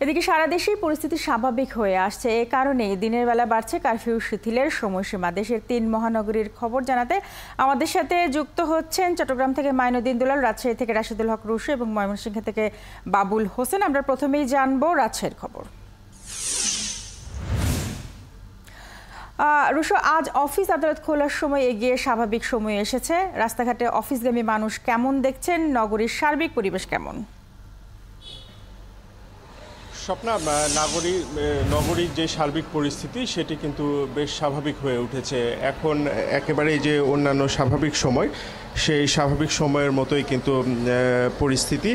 এদিকে সারা দেশেই পরিস্থিতি স্বাভাবিক হয়ে আসছে। এ কারণেই দিনের বেলা বাড়ছে কারফিউ শিথিলের সময়সীমা। দেশের ৩ মহানগরীর খবর জানাতে আমাদের সাথে যুক্ত হচ্ছেন চট্টগ্রাম থেকে মাইনুদ্দিন দুলাল, রাজশাহী থেকে রাশেদুল হক রুশু এবং ময়মনসিংহ থেকে বাবুল হোসেন। আমরা প্রথমেই জানবো রাজশাহীর খবর। রুশু, আজ অফিস আদালত খোলার সময় এগিয়ে স্বাভাবিক সময় এসেছে। রাস্তাঘাটে অফিসগামী মানুষ কেমন দেখছেন? নগরীর সার্বিক পরিবেশ কেমন? স্বপ্না, নগরীর যে সার্বিক পরিস্থিতি সেটি কিন্তু বেশ স্বাভাবিক হয়ে উঠেছে এখন। একেবারেই যে অন্যান্য স্বাভাবিক সময়, সেই স্বাভাবিক সময়ের মতোই কিন্তু পরিস্থিতি।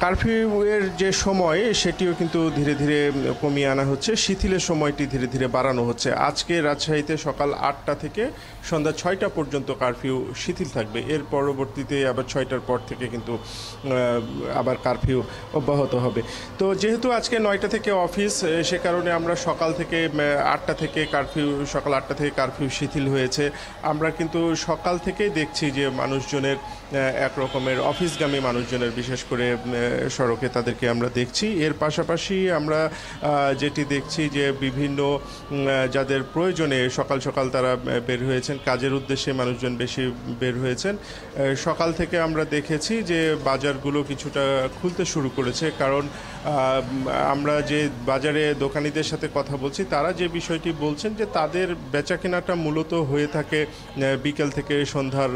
কারফিউয়ের যে সময় সেটিও কিন্তু ধীরে ধীরে কমিয়ে আনা হচ্ছে, শিথিলের সময়টি ধীরে ধীরে বাড়ানো হচ্ছে। আজকে রাজশাহীতে সকাল ৮টা থেকে সন্ধ্যা ৬টা পর্যন্ত কারফিউ শিথিল থাকবে। এর পরবর্তীতে আবার ৬টার পর থেকে কিন্তু আবার কারফিউ অব্যাহত হবে। তো যেহেতু আজকে ৯টা থেকে অফিস, সে কারণে আমরা সকাল ৮টা থেকে কারফিউ শিথিল হয়েছে। আমরা কিন্তু সকাল থেকেই দেখছি যে মানুষজনের একরকমের অফিসগামী মানুষজনের বিশেষ করে সড়কে তাদেরকে আমরা দেখছি। এর পাশাপাশি আমরা যেটি দেখছি যে বিভিন্ন যাদের প্রয়োজনে সকাল সকাল তারা বের হয়েছেন, কাজের উদ্দেশ্যে মানুষজন বেশি বের হয়েছেন। সকাল থেকে আমরা দেখেছি যে বাজারগুলো কিছুটা খুলতে শুরু করেছে, কারণ আমরা যে বাজারে দোকানিদের সাথে কথা বলছি তারা যে বিষয়টি বলছেন যে তাদের বেচাকেনাটা মূলত হয়ে থাকে বিকেল থেকে সন্ধ্যার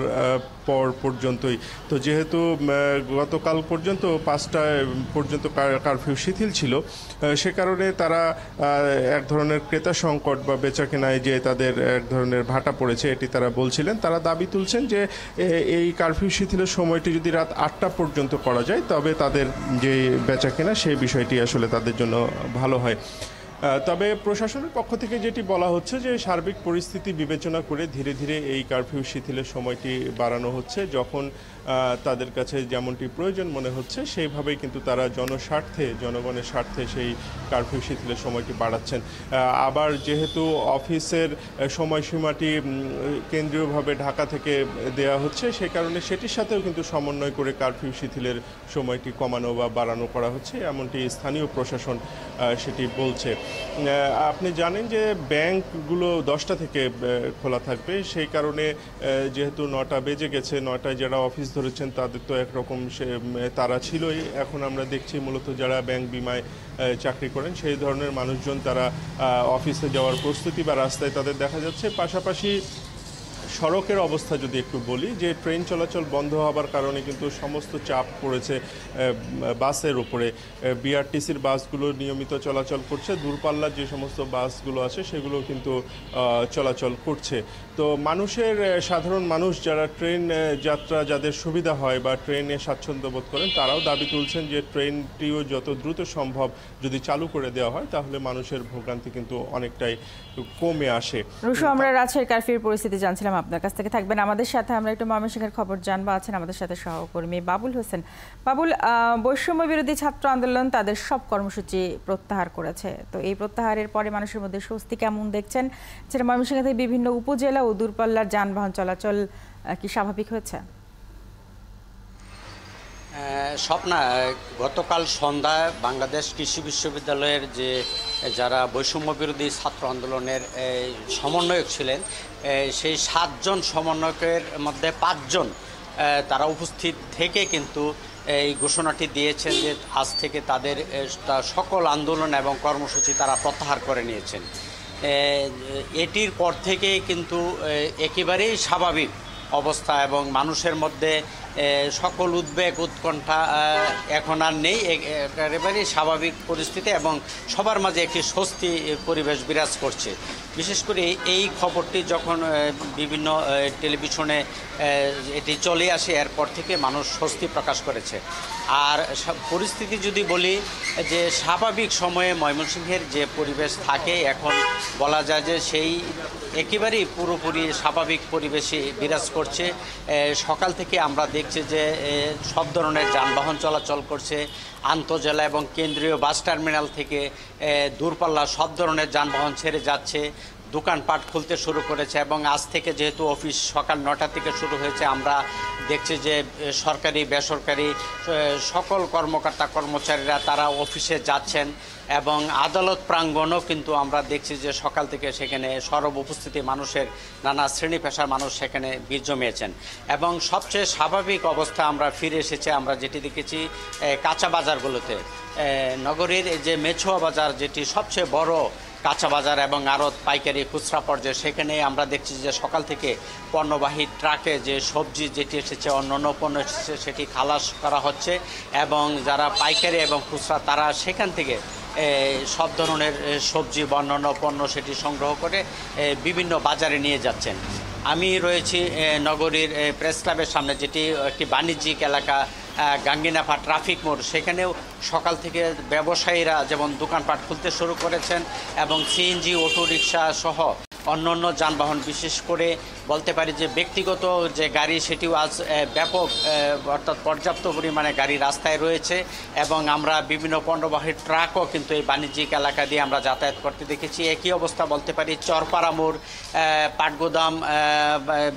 পর পর্যন্তই। তো যেহেতু গতকাল পর্যন্ত 5টা পর্যন্ত কারফিউ শিথিল ছিল, সে কারণে তারা এক ধরনের ক্রেতা সংকট বা বেচাকেনায় যে তাদের এক ধরনের ভাটা পড়েছে এটি তারা বলছিলেন। তারা দাবি তুলছেন যে এই কারফিউ শিথিলের সময়টি যদি রাত 8টা পর্যন্ত করা যায় তবে তাদের যে বেচাকেনা সেই বিষয়টি আসলে তাদের জন্য ভালো হয়। তবে প্রশাসনের পক্ষ থেকে যেটি বলা হচ্ছে যে সার্বিক পরিস্থিতি বিবেচনা করে ধীরে ধীরে এই কারফিউ শিথিলের সময়টি বাড়ানো হচ্ছে। যখন তাদের কাছে যেমনটি প্রয়োজন মনে হচ্ছে সেইভাবেই কিন্তু তারা জনগণের স্বার্থে সেই কারফিউ শিথিলের সময়টি বাড়াচ্ছেন। আবার যেহেতু অফিসের সময়সীমাটি কেন্দ্রীয়ভাবে ঢাকা থেকে দেয়া হচ্ছে, সে কারণে সেটির সাথেও কিন্তু সমন্বয় করে কারফিউ শিথিলের সময়টি কমানো বা বাড়ানো করা হচ্ছে, এমনটি স্থানীয় প্রশাসন সেটি বলছে। আপনি জানেন যে ব্যাংকগুলো 10টা থেকে খোলা থাকবে, সেই কারণে যেহেতু 9টা বেজে গেছে, 9টায় যারা অফিস ধরেছেন তাদের তো একরকম তারা ছিলই। এখন আমরা দেখছি মূলত যারা ব্যাংক বিমায় চাকরি করেন সেই ধরনের মানুষজন তারা অফিসে যাওয়ার প্রস্তুতি বা রাস্তায় তাদের দেখা যাচ্ছে। পাশাপাশি সড়কের অবস্থা যদি একটু বলি, যে ট্রেন চলাচল বন্ধ হওয়ার কারণে কিন্তু সমস্ত চাপ পড়েছে বাসের উপরে। বিআরটিসির বাসগুলো নিয়মিত চলাচল করছে, দূরপাল্লার যে সমস্ত বাসগুলো আছে সেগুলো কিন্তু চলাচল করছে। তো সাধারণ মানুষ যারা ট্রেন যাত্রা যাদের সুবিধা হয় বা ট্রেনে স্বাচ্ছন্দ্য বোধ করেন তারাও দাবি তুলছেন যে ট্রেনটিও যত দ্রুত সম্ভব যদি চালু করে দেওয়া হয় তাহলে মানুষের ভোগান্তি কিন্তু অনেকটাই কমে আসে। রুশু, আমরা রাজশাহীর কারফিউর পরিস্থিতি জানছিলাম, আপনার কাছ থেকে থাকবেন আমাদের সাথে। আমরা একটু ময়মনসিংহের খবর জানবো। আছেন আমাদের সাথে সহকর্মী বাবুল হোসেন। বাবুল, বৈষম্য বিরোধী ছাত্র আন্দোলন তাদের সব কর্মসূচি প্রত্যাহার করেছে। তো এই প্রত্যাহারের পরে মানুষের মধ্যে স্বস্তি কেমন দেখছেন? সেটা ময়মনসিংহ থেকে বিভিন্ন উপজেলা ও দূরপাল্লার যানবাহন চলাচল কি স্বাভাবিক হয়েছে? স্বপ্না, গতকাল সন্ধ্যায় বাংলাদেশ কৃষি বিশ্ববিদ্যালয়ের যে যারা বৈষম্য বিরোধী ছাত্র আন্দোলনের সমন্বয়ক ছিলেন, সেই 7 জন সমন্বয়কের মধ্যে 5 জন তারা উপস্থিত থেকে কিন্তু এই ঘোষণাটি দিয়েছেন যে আজ থেকে তাদের সকল আন্দোলন এবং কর্মসূচি তারা প্রত্যাহার করে নিয়েছেন। এটির পর থেকে কিন্তু একেবারেই স্বাভাবিক অবস্থা এবং মানুষের মধ্যে সকল উদ্বেগ উৎকণ্ঠা এখন আর নেই। একেবারেই স্বাভাবিক পরিস্থিতি এবং সবার মাঝে একটি স্বস্তি পরিবেশ বিরাজ করছে। বিশেষ করে এই খবরটি যখন বিভিন্ন টেলিভিশনে এটি চলে আসে এরপর থেকে মানুষ স্বস্তি প্রকাশ করেছে। আর পরিস্থিতি যদি বলি যে স্বাভাবিক সময়ে ময়মনসিংহের যে পরিবেশ থাকে এখন বলা যায় যে সেই একেবারেই পুরোপুরি স্বাভাবিক পরিবেশে বিরাজ করছে। সকাল থেকে আমরা দেখছি যে সব ধরনের যানবাহন চলাচল করছে। আন্তঃজেলা এবং কেন্দ্রীয় বাস টার্মিনাল থেকে দূরপাল্লা সব ধরনের যানবাহন ছেড়ে যাচ্ছে। দোকানপাট খুলতে শুরু করেছে এবং আজ থেকে যেহেতু অফিস সকাল 9টা থেকে শুরু হয়েছে, আমরা দেখছি যে সরকারি বেসরকারি সকল কর্মকর্তা কর্মচারীরা তারা অফিসে যাচ্ছেন এবং আদালত প্রাঙ্গণও কিন্তু আমরা দেখছি যে সকাল থেকে সেখানে সরব উপস্থিতি মানুষের, নানা শ্রেণী পেশার মানুষ সেখানে ভিড় জমিয়েছেন এবং সবচেয়ে স্বাভাবিক অবস্থা আমরা ফিরে এসেছে। আমরা যেটি দেখেছি কাঁচা বাজারগুলোতে, নগরীর যে মেছুয়া বাজার যেটি সবচেয়ে বড় কাঁচা বাজার এবং আড়ত পাইকারি খুচরা পর্যায়ে, সেখানে আমরা দেখছি যে সকাল থেকে পণ্যবাহী ট্রাকে যে সবজি যেটি এসেছে, অন্যান্য পণ্য এসেছে, সেটি খালাস করা হচ্ছে এবং যারা পাইকারি এবং খুচরা তারা সেখান থেকে সব ধরনের সবজি বা অন্যান্য পণ্য সেটি সংগ্রহ করে বিভিন্ন বাজারে নিয়ে যাচ্ছেন। আমি রয়েছি নগরীর প্রেস ক্লাবের সামনে, যেটি একটি বাণিজ্যিক এলাকা, গাঙ্গিনাফা ট্রাফিক মোড়। সেখানেও সকাল থেকে ব্যবসায়ীরা যেমন দোকানপাট খুলতে শুরু করেছেন এবং সিএনজি, অটোরিকশা সহ অন্যান্য যানবাহন, বিশেষ করে বলতে পারি যে ব্যক্তিগত যে গাড়ি সেটিও আজ ব্যাপক অর্থাৎ পর্যাপ্ত পরিমাণে গাড়ি রাস্তায় রয়েছে এবং আমরা বিভিন্ন পণ্যবাহী ট্রাকও কিন্তু এই বাণিজ্যিক এলাকা দিয়ে আমরা যাতায়াত করতে দেখেছি। একই অবস্থা বলতে পারি চরপাড়া মোড়, পাটগোদাম,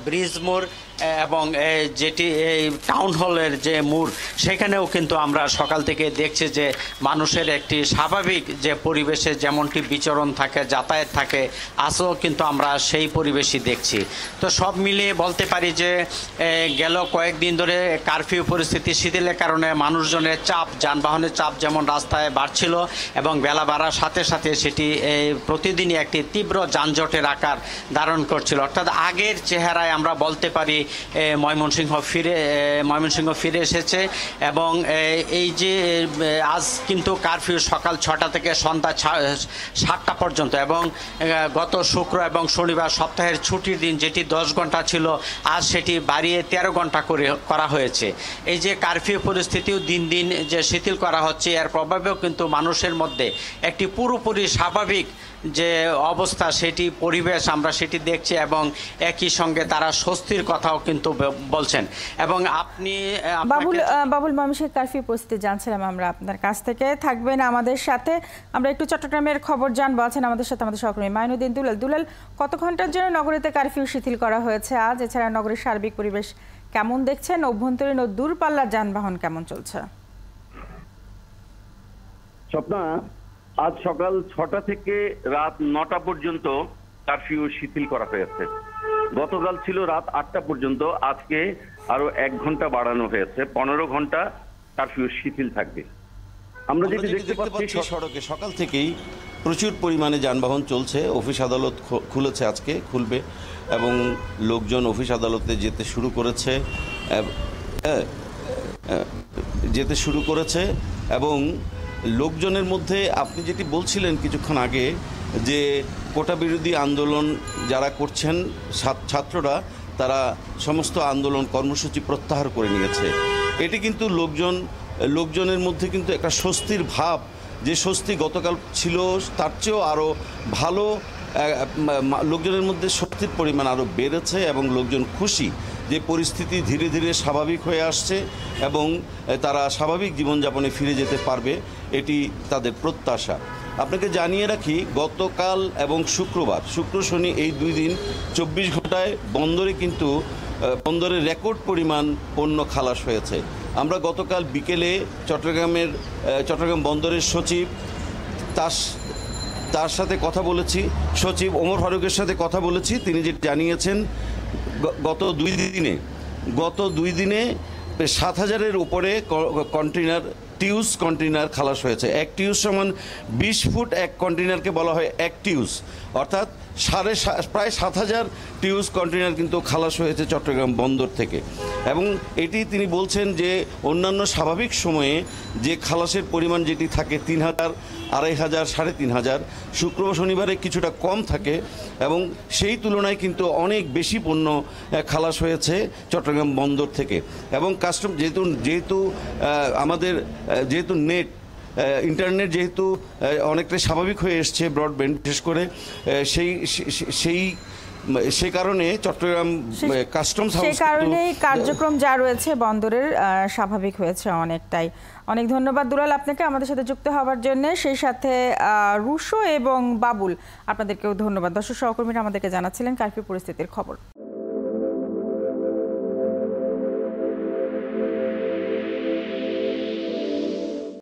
ব্রিজ মোড় এবং যেটি এই টাউন হলের যে মোড়, সেখানেও কিন্তু আমরা সকাল থেকে দেখছি যে মানুষের একটি স্বাভাবিক যে পরিবেশে যেমনটি বিচরণ থাকে, যাতায়াত থাকে, আজও কিন্তু আমরা সেই পরিবেশই দেখছি। তো সব মিলিয়ে বলতে পারি যে গেল কয়েকদিন ধরে কারফিউ পরিস্থিতি শিথিলের কারণে মানুষজনের চাপ, যানবাহনের চাপ যেমন রাস্তায় বাড়ছিল এবং বেলা বাড়ার সাথে সাথে সেটি প্রতিদিনই একটি তীব্র যানজটের আকার ধারণ করছিল। অর্থাৎ আগের চেহারায় আমরা বলতে পারি ময়মনসিংহ ফিরে এসেছে এবং এই যে আজ কিন্তু কারফিউ সকাল 6টা থেকে সন্ধ্যা 7টা পর্যন্ত এবং গত শুক্র এবং শনিবার সপ্তাহের ছুটির দিন যেটি 10 ঘন্টা ছিল, আজ সেটি বাড়িয়ে 13 ঘন্টা করা হয়েছে। এই যে কারফিউ পরিস্থিতিও দিন দিন যে শিথিল করা হচ্ছে, এর প্রভাবেও কিন্তু মানুষের মধ্যে একটি পুরোপুরি স্বাভাবিক যে অবস্থা, সেটি পরিবেশ আমরা সেটি দেখছি এবং একই সঙ্গে তারা স্বস্তির কথাও কিন্তু বলছেন। এবং আপনি বাবুল, ময়মনসিংহ কারফিউ পরিস্থিতি জানছিলাম আমরা আপনার কাছ থেকে, থাকবেন আমাদের সাথে। আমরা একটু চট্টগ্রামের খবর জানবো। আছেন আমাদের সাথে আমাদের সহকর্মী মাইনুদ্দিন দুলাল। কত ঘন্টার জন্য নগরীতে কারফিউ শিথিল করা হয়েছে আজ? এছাড়া নগরীর সার্বিক পরিবেশ কেমন দেখছেন? অভ্যন্তরীণ ও দূরপাল্লার যানবাহন কেমন চলছে? স্বপ্না, আজ সকাল 6টা থেকে রাত 9টা পর্যন্ত কারফিউ শিথিল করা হয়েছে। গতকাল ছিল রাত 8টা পর্যন্ত, আজকে আরো 1 ঘন্টা বাড়ানো হয়েছে। 15 ঘন্টা কারফিউ শিথিল থাকবে। আমরা যেটি দেখতে পাচ্ছি সড়কে সকাল থেকেই প্রচুর পরিমাণে যানবাহন চলছে। অফিস আদালত খুলেছে, আজকে খুলবে এবং লোকজন অফিস আদালতে যেতে শুরু করেছে এবং লোকজনের মধ্যে আপনি যেটি বলছিলেন কিছুক্ষণ আগে যে কোটা বিরোধী আন্দোলন যারা করছেন ছাত্ররা, তারা সমস্ত আন্দোলন কর্মসূচি প্রত্যাহার করে নিয়েছে। এটি কিন্তু লোকজনের মধ্যে কিন্তু একটা স্বস্তির ভাব, যে স্বস্তি গতকাল ছিল তার চেয়েও আরও ভালো, লোকজনের মধ্যে স্বস্তির পরিমাণ আরও বেড়েছে এবং লোকজন খুশি যে পরিস্থিতি ধীরে ধীরে স্বাভাবিক হয়ে আসছে এবং তারা স্বাভাবিক জীবনযাপনে ফিরে যেতে পারবে, এটি তাদের প্রত্যাশা। আপনাকে জানিয়ে রাখি, গতকাল এবং শুক্র শনি এই 2 দিন 24 ঘন্টায় বন্দরে রেকর্ড পরিমাণ পণ্য খালাস হয়েছে। আমরা গতকাল বিকেলে চট্টগ্রাম বন্দরের সচিব তার সাথে কথা বলেছি, সচিব ওমর ফারুকের সাথে কথা বলেছি। তিনি যে জানিয়েছেন গত 2 দিনে 7,000-এর উপরে টিউজ কন্টেইনার খালাস হয়েছে। এক টিউজ সমান 20 ফুট, এক কন্টেইনারকে বলা হয় এক টিউজ, অর্থাৎ প্রায় 7,000 টিউজ কন্টেইনার কিন্তু খালাস হয়েছে চট্টগ্রাম বন্দর থেকে। এবং এটি তিনি বলছেন যে অন্যান্য স্বাভাবিক সময়ে যে খালাসের পরিমাণ যেটি থাকে 3,000, 2,500, 3,500, শুক্র শনিবারে কিছুটা কম থাকে এবং সেই তুলনায় কিন্তু অনেক বেশি পণ্য খালাস হয়েছে চট্টগ্রাম বন্দর থেকে। এবং যেহেতু আমাদের ইন্টারনেট যেহেতু অনেকটা স্বাভাবিক হয়ে এসছে, ব্রডব্যান্ড বিশেষ করে, সে কারণে চট্টগ্রাম কাস্টমস হাউস সেই কারণেই কার্যক্রম যা রয়েছে বন্দরের স্বাভাবিক হয়েছে অনেকটাই। অনেক ধন্যবাদ দুলাল আপনাকে আমাদের সাথে যুক্ত হওয়ার জন্য, সেই সাথে রুশো এবং বাবুল আপনাদেরকেও ধন্যবাদ। দর্শক সহকর্মীরা আমাদেরকে জানাচ্ছিলেন কারফিউ পরিস্থিতির খবর।